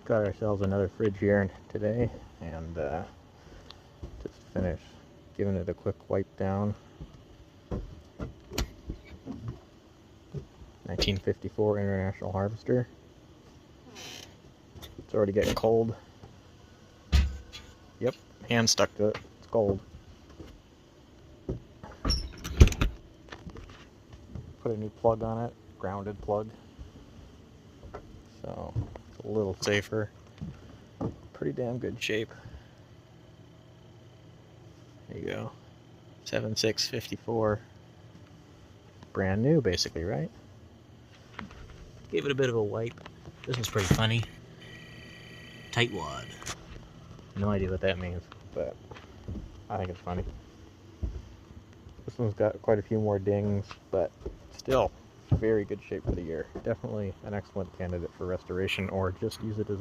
Got ourselves another fridge here today, and just finished giving it a quick wipe down. 1954 International Harvester. It's already getting cold. Yep, hand stuck to it. It's cold. Put a new plug on it, grounded plug. So it's a little safer. Pretty damn good shape. There you go. 7654. Brand new, basically, right? Gave it a bit of a wipe. This one's pretty funny. Tightwad. No idea what that means, but I think it's funny. This one's got quite a few more dings, but still very good shape for the year. Definitely an excellent candidate for restoration, or just use it as a